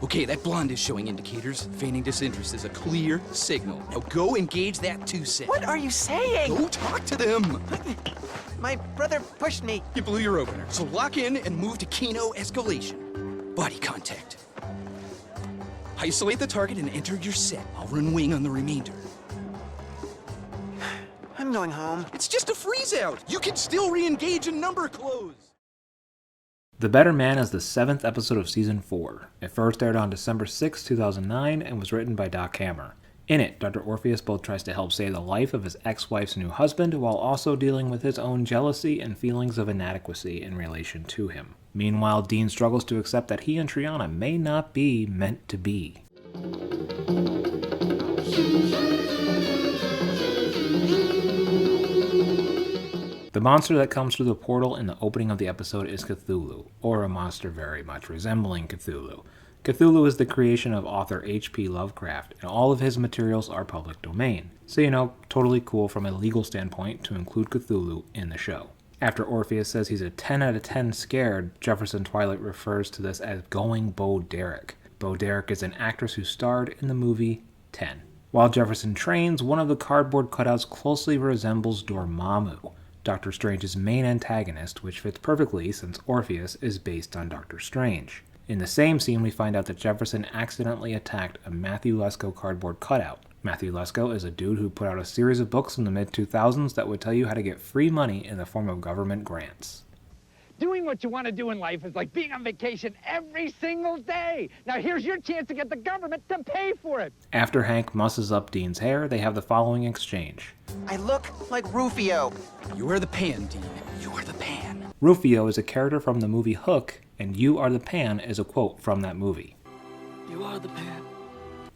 Okay, that blonde is showing indicators. Feigning disinterest is a clear signal. Now go engage that two-set. What are you saying? Go talk to them. My brother pushed me. You blew your opener, so lock in and move to Kino escalation. Body contact. Isolate the target and enter your set. I'll run wing on the remainder. I'm going home. It's just a freeze out. You can still re-engage in number close. The Better Man is the 7th episode of Season 4. It first aired on December 6, 2009, and was written by Doc Hammer. In it, Dr. Orpheus both tries to help save the life of his ex-wife's new husband, while also dealing with his own jealousy and feelings of inadequacy in relation to him. Meanwhile, Dean struggles to accept that he and Triana may not be meant to be. The monster that comes through the portal in the opening of the episode is Cthulhu, or a monster very much resembling Cthulhu. Cthulhu is the creation of author H.P. Lovecraft, and all of his materials are public domain. So totally cool from a legal standpoint to include Cthulhu in the show. After Orpheus says he's a 10 out of 10 scared, Jefferson Twilight refers to this as going Bo Derek. Bo Derek is an actress who starred in the movie 10. While Jefferson trains, one of the cardboard cutouts closely resembles Dormammu, Doctor Strange's main antagonist, which fits perfectly since Orpheus is based on Doctor Strange. In the same scene, we find out that Jefferson accidentally attacked a Matthew Lesko cardboard cutout. Matthew Lesko is a dude who put out a series of books in the mid-2000s that would tell you how to get free money in the form of government grants. Doing what you want to do in life is like being on vacation every single day. Now here's your chance to get the government to pay for it. After Hank musses up Dean's hair, they have the following exchange. I look like Rufio. You are the pan, Dean. You are the pan. Rufio is a character from the movie Hook, and "You are the pan" is a quote from that movie. You are the pan.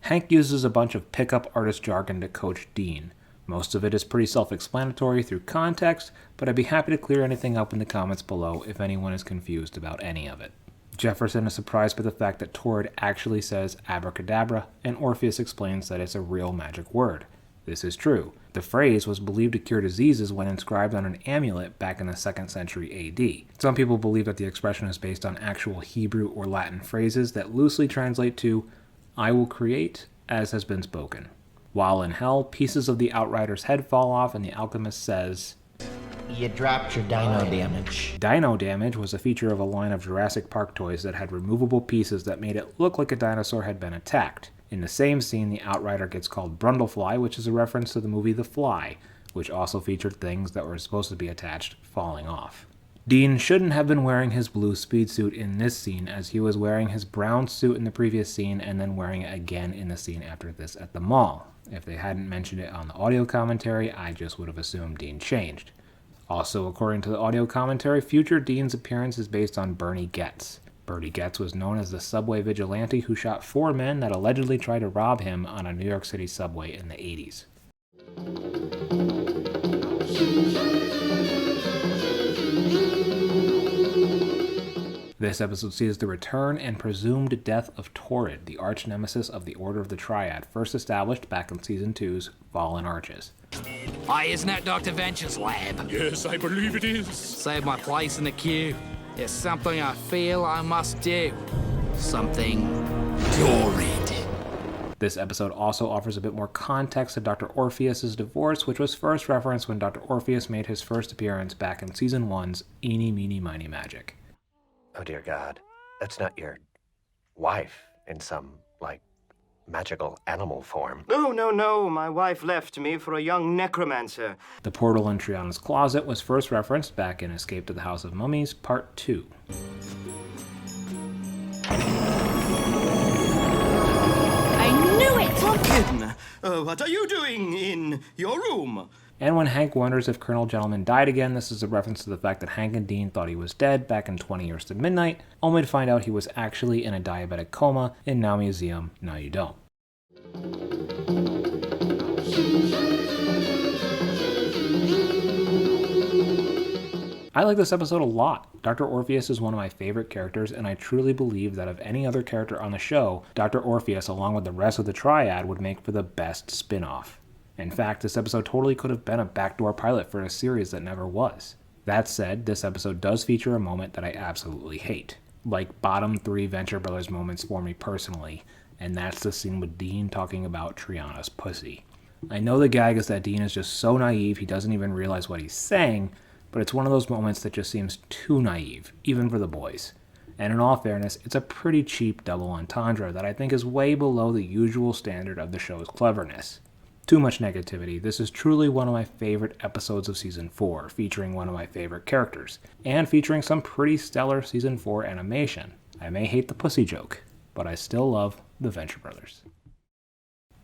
Hank uses a bunch of pickup artist jargon to coach Dean. Most of it is pretty self-explanatory through context, but I'd be happy to clear anything up in the comments below if anyone is confused about any of it. Jefferson is surprised by the fact that Torrid actually says abracadabra, and Orpheus explains that it's a real magic word. This is true. The phrase was believed to cure diseases when inscribed on an amulet back in the 2nd century AD. Some people believe that the expression is based on actual Hebrew or Latin phrases that loosely translate to, "I will create as has been spoken." While in hell, pieces of the Outrider's head fall off and the alchemist says, "You dropped your dino damage." Dino damage was a feature of a line of Jurassic Park toys that had removable pieces that made it look like a dinosaur had been attacked. In the same scene, the Outrider gets called Brundlefly, which is a reference to the movie The Fly, which also featured things that were supposed to be attached falling off. Dean shouldn't have been wearing his blue speed suit in this scene, as he was wearing his brown suit in the previous scene and then wearing it again in the scene after this at the mall. If they hadn't mentioned it on the audio commentary, I just would have assumed Dean changed. Also, according to the audio commentary, future Dean's appearance is based on Bernie Getz. Bernie Getz was known as the subway vigilante who shot 4 men that allegedly tried to rob him on a New York City subway in the 80s. This episode sees the return and presumed death of Torrid, the arch nemesis of the Order of the Triad, first established back in Season 2's Fallen Arches. Hi, isn't that Dr. Venture's lab? Yes, I believe it is. Save my place in the queue. It's something I feel I must do. Something horrid. This episode also offers a bit more context to Dr. Orpheus' divorce, which was first referenced when Dr. Orpheus made his first appearance back in Season 1's Eeney, Meeney, Miney Magic. Oh dear God, that's not your wife in some, magical animal form. No, my wife left me for a young necromancer. The portal in Triana's closet was first referenced back in Escape to the House of Mummies, Part 2. I knew it! Pumpkin! What are you doing in your room? And when Hank wonders if Colonel Gentleman died again, this is a reference to the fact that Hank and Dean thought he was dead back in 20 Years to Midnight, only to find out he was actually in a diabetic coma in Now Museum, Now You Don't. I like this episode a lot. Dr. Orpheus is one of my favorite characters, and I truly believe that of any other character on the show, Dr. Orpheus, along with the rest of the Triad, would make for the best spin-off. In fact, this episode totally could have been a backdoor pilot for a series that never was. That said, this episode does feature a moment that I absolutely hate. like bottom 3 Venture Brothers moments for me personally, and that's the scene with Dean talking about Triana's pussy. I know the gag is that Dean is just so naive he doesn't even realize what he's saying, but it's one of those moments that just seems too naive, even for the boys. And in all fairness, it's a pretty cheap double entendre that I think is way below the usual standard of the show's cleverness. Too much negativity. This is truly one of my favorite episodes of Season 4, featuring one of my favorite characters, and featuring some pretty stellar Season 4 animation. I may hate the pussy joke, but I still love the Venture Brothers.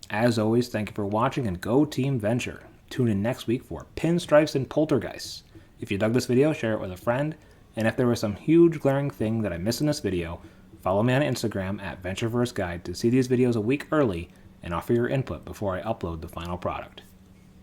As always, thank you for watching, and go Team Venture. Tune in next week for Pinstripes and Poltergeists. If you dug this video, share it with a friend, and if there was some huge glaring thing that I missed in this video, follow me on Instagram at Ventureverse Guide to see these videos a week early and offer your input before I upload the final product.